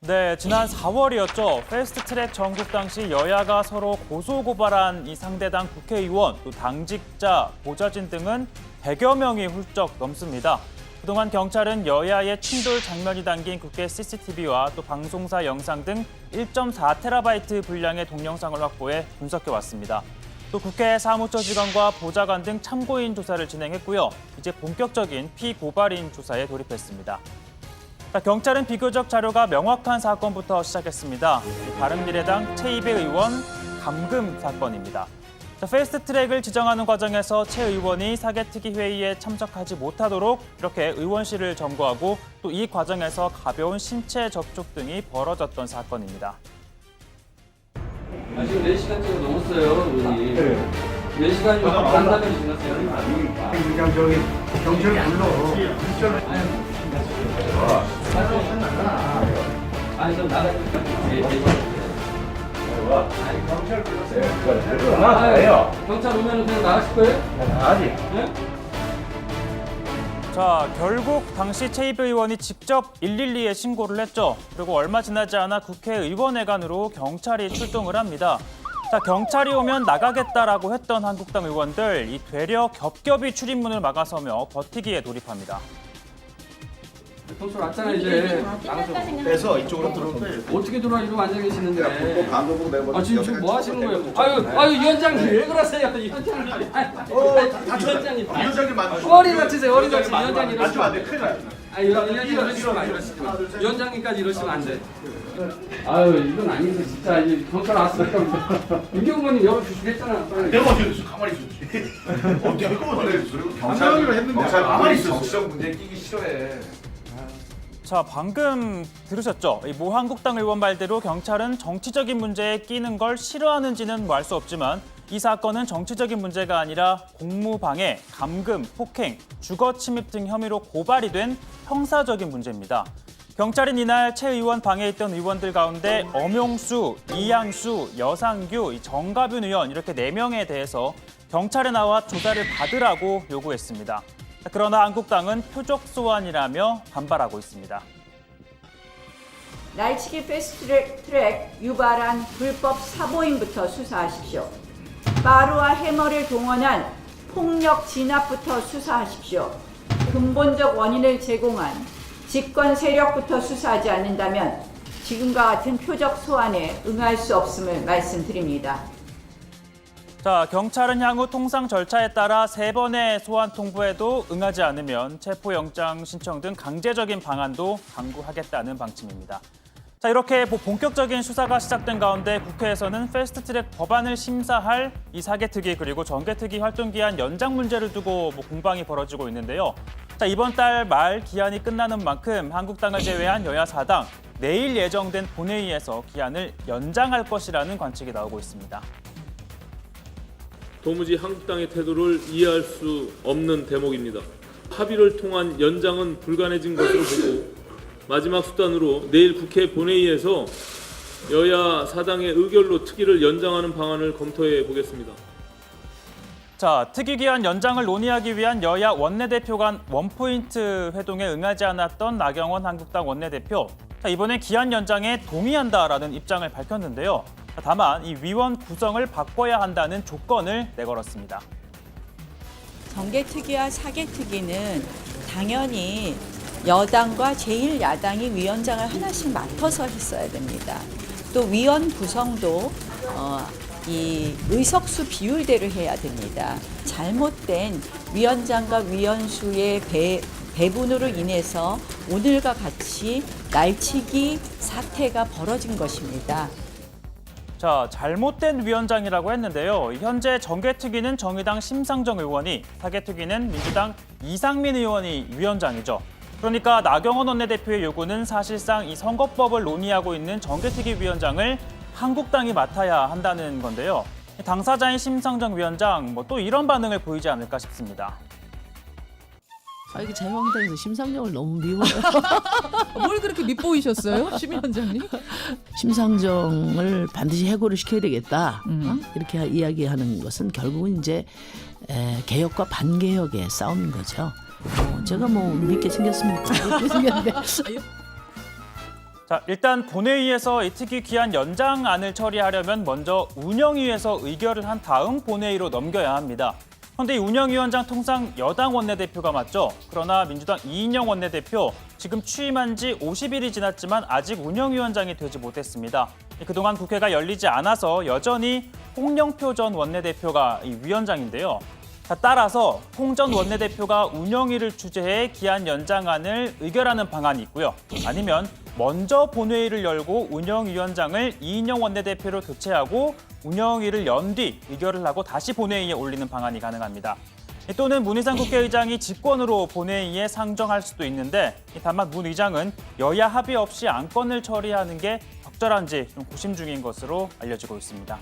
네, 지난 4월이었죠. 패스트트랙 전국 당시 여야가 서로 고소고발한 이 상대당 국회의원, 또 당직자, 보좌진 등은 100여 명이 훌쩍 넘습니다. 그동안 경찰은 여야의 충돌 장면이 담긴 국회 CCTV와 또 방송사 영상 등 1.4TB 분량의 동영상을 확보해 분석해왔습니다. 또 국회 사무처 직원과 보좌관 등 참고인 조사를 진행했고요. 이제 본격적인 피고발인 조사에 돌입했습니다. 경찰은 비교적 자료가 명확한 사건부터 시작했습니다. 바른미래당 최이배 의원 감금 사건입니다. 패스트트랙을 지정하는 과정에서 최 의원이 사개특위 회의에 참석하지 못하도록 이렇게 의원실을 점거하고 또 이 과정에서 가벼운 신체 접촉 등이 벌어졌던 사건입니다. 지금 4시간째가 넘었어요, 의원님. 네. 4시간이면 반나절이 지났어요. 그냥 저기 경찰 불러. 아니, 좀 나가니까. 아니 경찰 불렀어요. 경찰 오면 그냥 나가실 거예요? 아직. 네? 자, 결국 당시 최이배 의원이 직접 112에 신고를 했죠. 그리고 얼마 지나지 않아 국회의원회관으로 경찰이 출동을 합니다. 자, 경찰이 오면 나가겠다라고 했던 한국당 의원들, 이 되려 겹겹이 출입문을 막아서며 버티기에 돌입합니다. 경찰 왔잖아, 이제. 나가서. 빼서 이쪽으로 들어올 거예요. 어떻게 들어와 이러고 앉아 계시는데. 감독으로 매번. 지금 뭐 하시는 거예요? 아유, 위원장님 왜 그러세요? 위원장님. 위원장님. 위원장님 맞으시죠? 허리 다치세요, 허리 다치세요. 위원장님 맞으면 안 돼. 이러시면. 큰일 나요. 위원장님 이러시면 안 돼. 위원장님까지 이러시면 안 돼. 아유, 이건 아니지, 진짜. 이제 경찰 왔으니까. 임경관님 열어주시겠잖아. 내가 어디 있어? 가만히 있어. 어디 있어? 경찰로 했는데 경찰 가만히 있어. 정치적 문제 끼기 싫어해. 자, 방금 들으셨죠? 이 모 한국당 의원 말대로 경찰은 정치적인 문제에 끼는 걸 싫어하는지는 알 수 없지만 이 사건은 정치적인 문제가 아니라 공무방해, 감금, 폭행, 주거 침입 등 혐의로 고발이 된 형사적인 문제입니다. 경찰은 이날 최 의원 방해에 있던 의원들 가운데 엄용수, 이양수, 여상규, 정가균 의원 이렇게 4명에 대해서 경찰에 나와 조사를 받으라고 요구했습니다. 그러나 한국당은 표적 소환이라며 반발하고 있습니다. 날치기 패스트트랙 유발한 불법 사보임부터 수사하십시오. 바루와 해머를 동원한 폭력 진압부터 수사하십시오. 근본적 원인을 제공한 집권 세력부터 수사하지 않는다면 지금과 같은 표적 소환에 응할 수 없음을 말씀드립니다. 자, 경찰은 향후 통상 절차에 따라 3번의 소환 통보에도 응하지 않으면 체포영장 신청 등 강제적인 방안도 강구하겠다는 방침입니다. 자, 이렇게 본격적인 수사가 시작된 가운데 국회에서는 패스트트랙 법안을 심사할 이 사개특위 그리고 정개특위 활동기한 연장 문제를 두고 공방이 벌어지고 있는데요. 자, 이번 달 말 기한이 끝나는 만큼 한국당을 제외한 여야 4당 내일 예정된 본회의에서 기한을 연장할 것이라는 관측이 나오고 있습니다. 도무지 한국당의 태도를 이해할 수 없는 대목입니다. 합의를 통한 연장은 불가능해진 것으로 보고 마지막 수단으로 내일 국회 본회의에서 여야 사당의 의결로 특위를 연장하는 방안을 검토해 보겠습니다. 자, 특위 기한 연장을 논의하기 위한 여야 원내대표 간 원포인트 회동에 응하지 않았던 나경원 한국당 원내대표. 자, 이번에 기한 연장에 동의한다라는 입장을 밝혔는데요. 다만 이 위원 구성을 바꿔야 한다는 조건을 내걸었습니다. 정개특위와 사개특위는 당연히 여당과 제1야당이 위원장을 하나씩 맡아서 했어야 됩니다. 또 위원 구성도 이 의석수 비율대로 해야 됩니다. 잘못된 위원장과 위원수의 배분으로 인해서 오늘과 같이 날치기 사태가 벌어진 것입니다. 자, 잘못된 위원장이라고 했는데요. 현재 정개특위는 정의당 심상정 의원이, 사개특위는 민주당 이상민 의원이 위원장이죠. 그러니까 나경원 원내대표의 요구는 사실상 이 선거법을 논의하고 있는 정개특위 위원장을 한국당이 맡아야 한다는 건데요. 당사자인 심상정 위원장, 또 이런 반응을 보이지 않을까 싶습니다. 이게 자유한국당에서 심상정을 너무 미워요. 뭘 그렇게 밉보이셨어요, 심 위원장님? 심상정을 반드시 해고를 시켜야 되겠다. 이렇게 이야기하는 것은 결국은 이제 개혁과 반개혁의 싸움인 거죠. 제가 믿게 생겼습니까? 믿게 생겼는데. 자, 일단 본회의에서 이 특위 기한 연장안을 처리하려면 먼저 운영위에서 의결을 한 다음 본회의로 넘겨야 합니다. 그런데 이 운영위원장 통상 여당 원내대표가 맞죠? 그러나 민주당 이인영 원내대표 지금 취임한 지 50일이 지났지만 아직 운영위원장이 되지 못했습니다. 그동안 국회가 열리지 않아서 여전히 홍영표 전 원내대표가 이 위원장인데요. 자, 따라서 홍 전 원내대표가 운영위를 주재해 기한 연장안을 의결하는 방안이 있고요. 아니면 먼저 본회의를 열고 운영위원장을 이인영 원내대표로 교체하고 운영위를 연 뒤 의결을 하고 다시 본회의에 올리는 방안이 가능합니다. 또는 문희상 국회의장이 직권으로 본회의에 상정할 수도 있는데 다만 문 의장은 여야 합의 없이 안건을 처리하는 게 적절한지 좀 고심 중인 것으로 알려지고 있습니다.